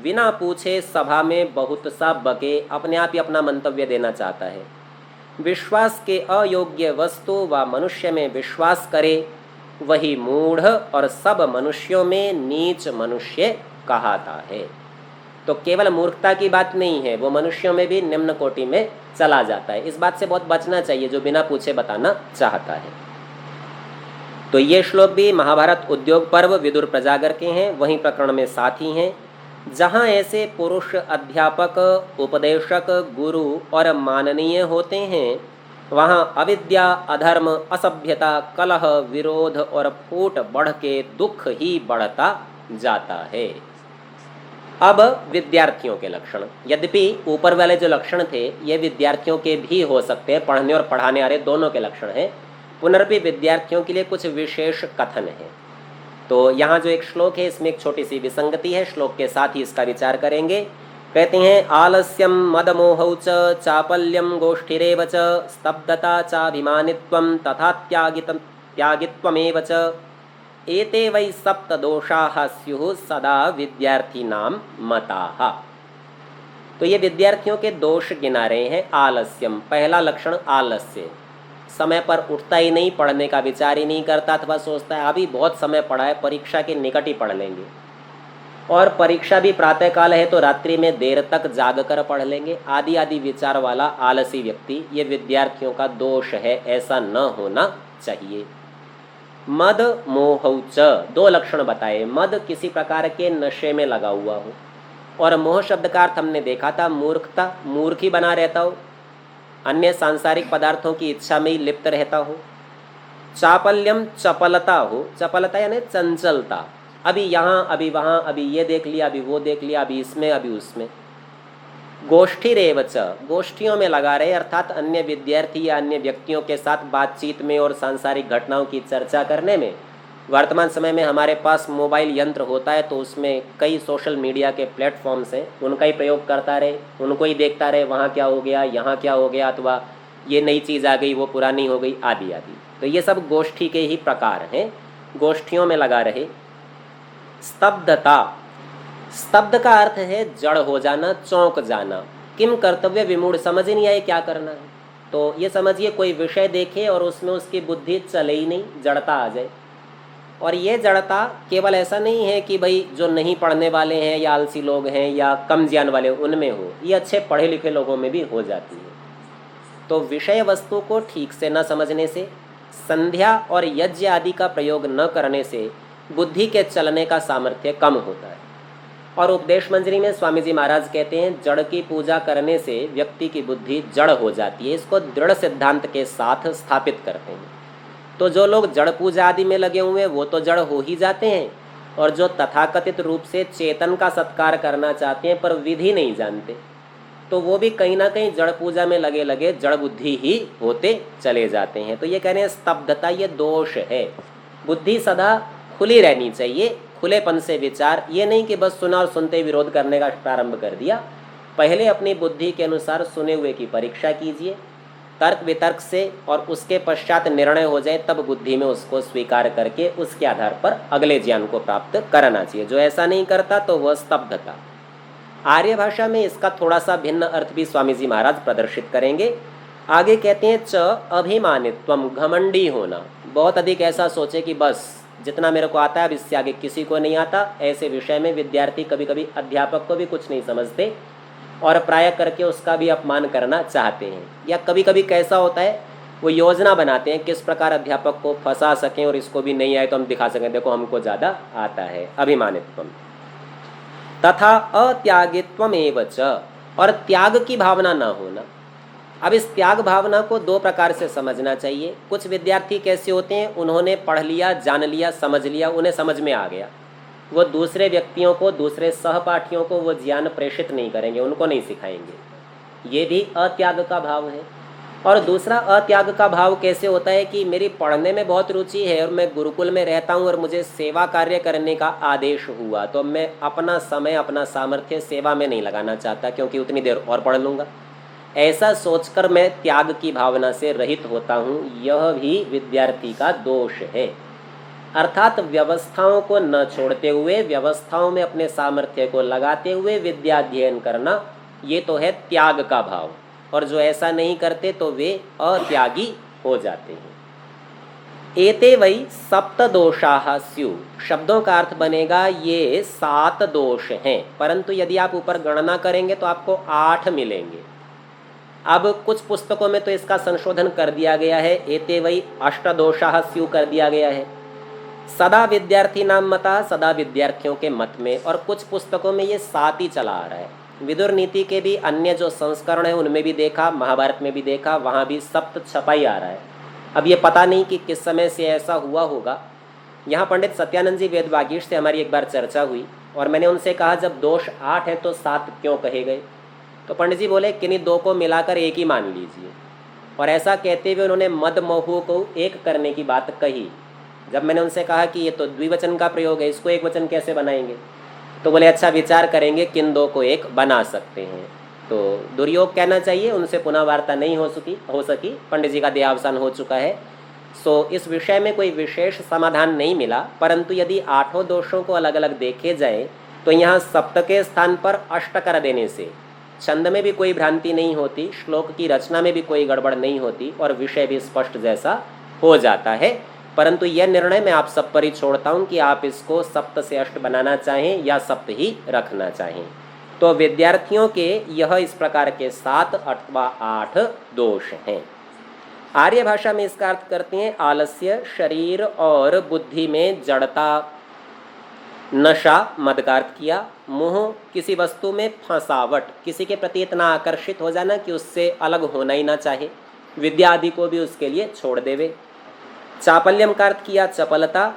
बिना पूछे सभा में बहुत सा बके, अपने आप ही अपना मंतव्य देना चाहता है, विश्वास के अयोग्य वस्तु व मनुष्य में विश्वास करे, वही मूढ़ और सब मनुष्यों में नीच मनुष्य कहाता है। तो केवल मूर्खता की बात नहीं है, वो मनुष्यों में भी निम्न कोटि में चला जाता है। इस बात से बहुत बचना चाहिए जो बिना पूछे बताना चाहता है। तो ये श्लोक भी महाभारत उद्योग पर्व विदुर प्रजागर के हैं, वहीं प्रकरण में साथ ही हैं, जहाँ ऐसे पुरुष अध्यापक, उपदेशक, गुरु और माननीय होते हैं, वहाँ अविद्या, अधर्म, असभ्यता, कलह, विरोध और फूट बढ़ के दुख ही बढ़ता जाता है। अब विद्यार्थियों के लक्षण, यद्यपि ऊपर वाले जो लक्षण थे ये विद्यार्थियों के भी हो सकते हैं, पढ़ने और पढ़ाने वाले दोनों के लक्षण हैं, पुनर्पि विद्यार्थियों के लिए कुछ विशेष कथन है। तो यहाँ जो एक श्लोक है इसमें एक छोटी सी विसंगति है, श्लोक के साथ ही इसका विचार करेंगे। कहते हैं आलस्यम मदमोहौ च चापल्यम गोष्ठिरेव च स्तब्धता चाभिमानित्वं तथा त्यागित्वमेव च एते वै सप्त दोषाः स्युः सदा विद्यार्थिनां मताः। तो ये विद्यार्थियों के दोष गिना रहे हैं। आलस्यम, पहला लक्षण आलस्य, समय पर उठता ही नहीं, पढ़ने का विचार ही नहीं करता, अथवा सोचता है अभी बहुत समय पड़ा है, परीक्षा के निकट ही पढ़ लेंगे, और परीक्षा भी प्रातःकाल है तो रात्रि में देर तक जाग कर पढ़ लेंगे, आदि आदि विचार वाला आलसी व्यक्ति, ये विद्यार्थियों का दोष है, ऐसा न होना चाहिए। मद मोहौ च, दो लक्षण बताए। मद किसी प्रकार के नशे में लगा हुआ हो, और मोह शब्द का अर्थ हमने देखा था मूर्खता, मूर्ख ही बना रहता हो, अन्य सांसारिक पदार्थों की इच्छा में ही लिप्त रहता हो। चापल्यम, चपलता हो, चपलता यानी चंचलता, अभी यहाँ अभी वहाँ, अभी ये देख लिया अभी वो देख लिया, अभी इसमें अभी उसमें। गोष्ठिरेव च, गोष्ठियों में लगा रहे, अर्थात अन्य विद्यार्थी या अन्य व्यक्तियों के साथ बातचीत में और सांसारिक घटनाओं की चर्चा करने में। वर्तमान समय में हमारे पास मोबाइल यंत्र होता है तो उसमें कई सोशल मीडिया के प्लेटफॉर्म्स हैं, उनका ही प्रयोग करता रहे, उनको ही देखता रहे, वहाँ क्या हो गया, यहाँ क्या हो गया, अथवा ये नई चीज़ आ गई वो पुरानी हो गई, आदि आदि। तो ये सब गोष्ठी के ही प्रकार हैं, गोष्ठियों में लगा रहे। स्तब्धता, स्तब्ध का अर्थ है जड़ हो जाना, चौंक जाना। किम कर्तव्य विमूढ़, समझ ही नहीं आए क्या करना है। तो ये समझिए कोई विषय देखे और उसमें उसकी बुद्धि चले ही नहीं, जड़ता आ जाए। और ये जड़ता केवल ऐसा नहीं है कि भाई जो नहीं पढ़ने वाले हैं या आलसी लोग हैं या कम ज्ञान वाले उनमें हो, ये अच्छे पढ़े लिखे लोगों में भी हो जाती है। तो विषय वस्तु को ठीक से न समझने से, संध्या और यज्ञ आदि का प्रयोग न करने से बुद्धि के चलने का सामर्थ्य कम होता है। और उपदेश मंजरी में स्वामी जी महाराज कहते हैं जड़ की पूजा करने से व्यक्ति की बुद्धि जड़ हो जाती है, इसको दृढ़ सिद्धांत के साथ स्थापित करते हैं। तो जो लोग जड़ पूजा आदि में लगे हुए हैं वो तो जड़ हो ही जाते हैं, और जो तथाकथित रूप से चेतन का सत्कार करना चाहते हैं पर विधि नहीं जानते, तो वो भी कहीं ना कहीं जड़ पूजा में लगे लगे जड़ बुद्धि ही होते चले जाते हैं। तो ये कह रहे हैं स्तब्धता ये दोष है। बुद्धि सदा खुली रहनी चाहिए, खुलेपन से विचार, ये नहीं कि बस सुना और सुनते विरोध करने का प्रारंभ कर दिया। पहले अपनी बुद्धि के अनुसार सुने हुए की परीक्षा कीजिए, तर्क वितर्क से, और उसके पश्चात निर्णय हो जाए तब बुद्धि में उसको स्वीकार करके उसके आधार पर अगले ज्ञान को प्राप्त करना चाहिए। जो ऐसा नहीं करता तो वह स्तब्धता। आर्य भाषा में इसका थोड़ा सा भिन्न अर्थ भी स्वामी जी महाराज प्रदर्शित करेंगे। आगे कहते हैं च अभिमानित्वम, घमंडी होना, बहुत अधिक ऐसा सोचे कि बस जितना मेरे को आता है अब इससे आगे किसी को नहीं आता। ऐसे विषय में विद्यार्थी कभी कभी अध्यापक को भी कुछ नहीं समझते और प्राय करके उसका भी अपमान करना चाहते हैं। या कभी कभी कैसा होता है वो योजना बनाते हैं किस प्रकार अध्यापक को फंसा सकें और इसको भी नहीं आए तो हम दिखा सकें देखो हमको ज़्यादा आता है। अभिमानित्वम तथा अत्यागित्वम एव च, और त्याग की भावना न होना। अब इस त्याग भावना को दो प्रकार से समझना चाहिए। कुछ विद्यार्थी कैसे होते हैं, उन्होंने पढ़ लिया, जान लिया, समझ लिया, उन्हें समझ में आ गया, वो दूसरे व्यक्तियों को, दूसरे सहपाठियों को वो ज्ञान प्रेषित नहीं करेंगे, उनको नहीं सिखाएंगे। ये भी अत्याग का भाव है। और दूसरा अत्याग का भाव कैसे होता है कि मेरी पढ़ने में बहुत रुचि है और मैं गुरुकुल में रहता हूँ और मुझे सेवा कार्य करने का आदेश हुआ तो मैं अपना समय, अपना सामर्थ्य सेवा में नहीं लगाना चाहता क्योंकि उतनी देर और पढ़ लूँगा। ऐसा सोचकर मैं त्याग की भावना से रहित होता हूँ, यह भी विद्यार्थी का दोष है। अर्थात व्यवस्थाओं को न छोड़ते हुए, व्यवस्थाओं में अपने सामर्थ्य को लगाते हुए विद्या अध्ययन करना, ये तो है त्याग का भाव। और जो ऐसा नहीं करते तो वे अत्यागी हो जाते हैं। एते वही सप्त दोषाः स्यु, शब्दों का अर्थ बनेगा ये 7 दोष हैं, परंतु यदि आप ऊपर गणना करेंगे तो आपको 8 मिलेंगे। अब कुछ पुस्तकों में तो इसका संशोधन कर दिया गया है, एते वही अष्टदोषाः स्यु कर दिया गया है। सदा विद्यार्थी नाम मता, सदा विद्यार्थियों के मत में, और कुछ पुस्तकों में ये 7 ही चला आ रहा है। विदुर नीति के भी अन्य जो संस्करण है उनमें भी देखा, महाभारत में भी देखा, वहाँ भी सप्त छपा ही आ रहा है। अब ये पता नहीं कि किस समय से ऐसा हुआ होगा। यहाँ पंडित सत्यानंद जी वेदवागीश से हमारी एक बार चर्चा हुई और मैंने उनसे कहा जब दोष 8 है तो 7 क्यों कहे गए? तो पंडित जी बोले किन्हीं 2 को मिलाकर एक ही मान लीजिए। और ऐसा कहते हुए उन्होंने मद महू को एक करने की बात कही। जब मैंने उनसे कहा कि ये तो द्विवचन का प्रयोग है, इसको एक वचन कैसे बनाएंगे, तो बोले अच्छा विचार करेंगे, किन दो को एक बना सकते हैं। तो दुर्योग कहना चाहिए, उनसे पुनः वार्ता नहीं हो सकी, पंडित जी का देहावसान हो चुका है। सो इस विषय में कोई विशेष समाधान नहीं मिला, परंतु यदि आठों दोषों को अलग अलग देखे जाए तो यहाँ सप्त के स्थान पर अष्ट कर देने से छंद में भी कोई भ्रांति नहीं होती, श्लोक की रचना में भी कोई गड़बड़ नहीं होती और विषय भी स्पष्ट जैसा हो जाता है। परंतु यह निर्णय मैं आप सब पर ही छोड़ता हूँ कि आप इसको सप्त से अष्ट बनाना चाहें या सप्त ही रखना चाहें। तो विद्यार्थियों के यह इस प्रकार के 7 अथवा 8 दोष हैं। आर्य भाषा में इसका अर्थ करते हैं आलस्य, शरीर और बुद्धि में जड़ता, नशा मद का अर्थ किया, मोह किसी वस्तु में फंसावट, किसी के प्रति इतना आकर्षित हो जाना कि उससे अलग होना ही ना चाहे, विद्या आदि को भी उसके लिए छोड़ देवे। चापल्यम का अर्थ किया चपलता,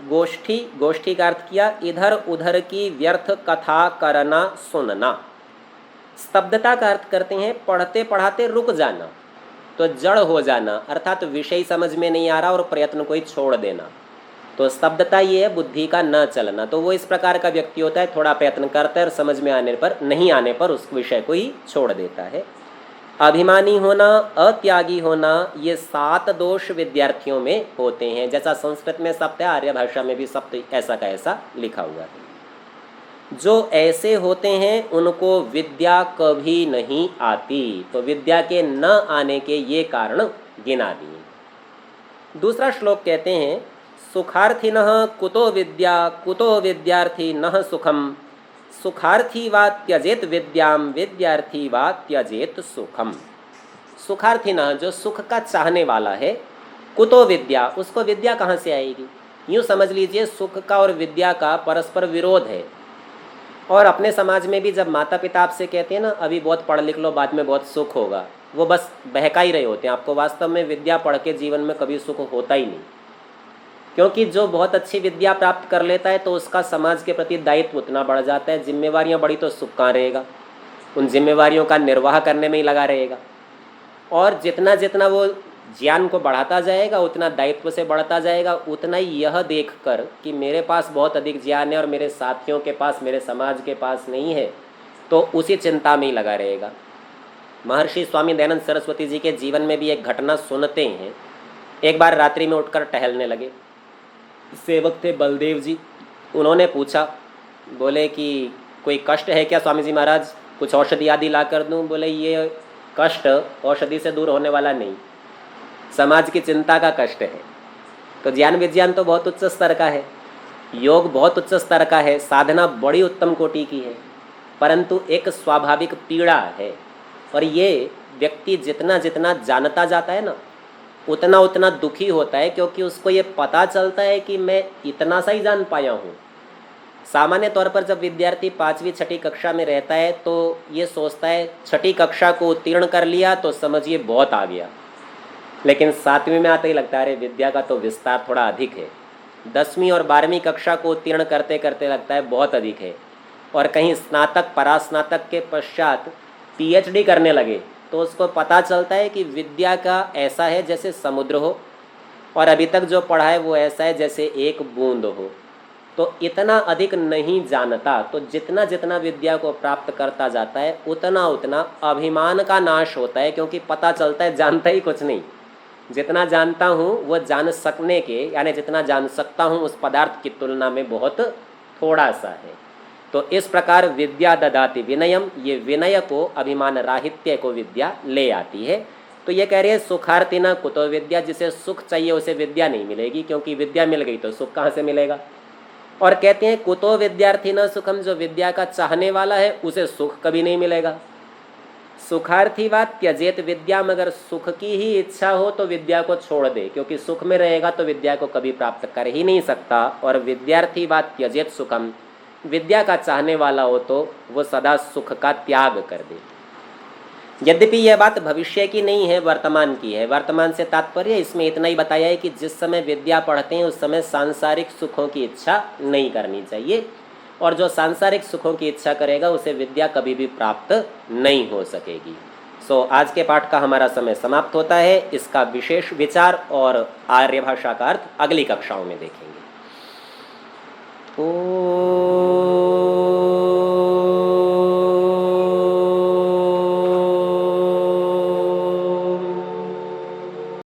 गोष्ठी का अर्थ किया इधर उधर की व्यर्थ कथा करना सुनना। स्तब्धता का अर्थ करते हैं पढ़ते पढ़ाते रुक जाना, तो जड़ हो जाना, अर्थात विषय समझ में नहीं आ रहा और प्रयत्न को ही छोड़ देना। तो स्तब्धता ये है बुद्धि का न चलना। तो वो इस प्रकार का व्यक्ति होता है, थोड़ा प्रयत्न करता है और समझ में नहीं आने पर उस विषय को ही छोड़ देता है। अभिमानी होना, अत्यागी होना, ये 7 दोष विद्यार्थियों में होते हैं। जैसा संस्कृत में सप्त है, आर्य भाषा में भी सप्त ऐसा का ऐसा लिखा हुआ है। जो ऐसे होते हैं उनको विद्या कभी नहीं आती। तो विद्या के न आने के ये कारण गिना दिए। दूसरा श्लोक कहते हैं सुखार्थिनः कुतो विद्या कुतो विद्यार्थी नः सुखम, सुखार्थी वा त्यजेत विद्याम विद्यार्थी वा त्यजेत सुखम। सुखार्थी न, जो सुख का चाहने वाला है, कुतो विद्या, उसको विद्या कहाँ से आएगी। यूँ समझ लीजिए सुख का और विद्या का परस्पर विरोध है। और अपने समाज में भी जब माता पिता आपसे कहते हैं ना अभी बहुत पढ़ लिख लो बाद में बहुत सुख होगा, वो बस बहका ही रहे होते हैं आपको। वास्तव में विद्या पढ़ के जीवन में कभी सुख होता ही नहीं, क्योंकि जो बहुत अच्छी विद्या प्राप्त कर लेता है तो उसका समाज के प्रति दायित्व उतना बढ़ जाता है। जिम्मेवारियां बढ़ी तो सुख कहाँ रहेगा, उन जिम्मेवारियों का निर्वाह करने में ही लगा रहेगा। और जितना जितना वो ज्ञान को बढ़ाता जाएगा उतना दायित्व से बढ़ता जाएगा, उतना ही यह देखकर कि मेरे पास बहुत अधिक ज्ञान है और मेरे साथियों के पास, मेरे समाज के पास नहीं है, तो उसी चिंता में ही लगा रहेगा। महर्षि स्वामी दयानंद सरस्वती जी के जीवन में भी एक घटना सुनते हैं। एक बार रात्रि में उठकर टहलने लगे, सेवक थे बलदेव जी, उन्होंने पूछा, बोले कि कोई कष्ट है क्या स्वामी जी महाराज, कुछ औषधि आदि ला कर दूँ। बोले ये कष्ट औषधि से दूर होने वाला नहीं, समाज की चिंता का कष्ट है। तो ज्ञान विज्ञान तो बहुत उच्च स्तर का है, योग बहुत उच्च स्तर का है, साधना बड़ी उत्तम कोटि की है, परंतु एक स्वाभाविक पीड़ा है। और ये व्यक्ति जितना जितना जानता जाता है ना उतना उतना दुखी होता है, क्योंकि उसको ये पता चलता है कि मैं इतना सा ही जान पाया हूँ। सामान्य तौर पर जब विद्यार्थी 5वीं 6ठी कक्षा में रहता है तो ये सोचता है 6ठी कक्षा को उत्तीर्ण कर लिया तो समझिए बहुत आ गया, लेकिन 7वीं में आते ही लगता है अरे विद्या का तो विस्तार थोड़ा अधिक है। 10वीं और 12वीं कक्षा को उत्तीर्ण करते करते लगता है बहुत अधिक है, और कहीं स्नातक परास्नातक के पश्चात PhD करने लगे तो उसको पता चलता है कि विद्या का ऐसा है जैसे समुद्र हो, और अभी तक जो पढ़ा है वो ऐसा है जैसे एक बूंद हो। तो इतना अधिक नहीं जानता, तो जितना जितना विद्या को प्राप्त करता जाता है उतना उतना अभिमान का नाश होता है, क्योंकि पता चलता है जानता ही कुछ नहीं। जितना जानता हूँ वो जान सकने के, यानी जितना जान सकता हूँ उस पदार्थ की तुलना में बहुत थोड़ा सा है। तो इस प्रकार विद्या ददाति विनयम, ये विनय को, अभिमान राहित्य को विद्या ले आती है। तो ये कह रहे हैं सुखार्थी न कुतो विद्या, जिसे सुख चाहिए उसे विद्या नहीं मिलेगी, क्योंकि विद्या मिल गई तो सुख कहाँ से मिलेगा। और कहते हैं कुतो विद्यार्थी न सुखम, जो विद्या का चाहने वाला है उसे सुख कभी नहीं मिलेगा। सुखार्थी वा त्यजेत विद्या, मगर सुख की ही इच्छा हो तो विद्या को छोड़ दे, क्योंकि सुख में रहेगा तो विद्या को कभी प्राप्त कर ही नहीं सकता। और विद्यार्थी वा त्यजेत सुखम, विद्या का चाहने वाला हो तो वो सदा सुख का त्याग कर दे। यद्यपि यह बात भविष्य की नहीं है, वर्तमान की है। वर्तमान से तात्पर्य इसमें इतना ही बताया है कि जिस समय विद्या पढ़ते हैं उस समय सांसारिक सुखों की इच्छा नहीं करनी चाहिए, और जो सांसारिक सुखों की इच्छा करेगा उसे विद्या कभी भी प्राप्त नहीं हो सकेगी। आज के पाठ का हमारा समय समाप्त होता है। इसका विशेष विचार और आर्य भाषा का अर्थ अगली कक्षाओं में देखेंगे।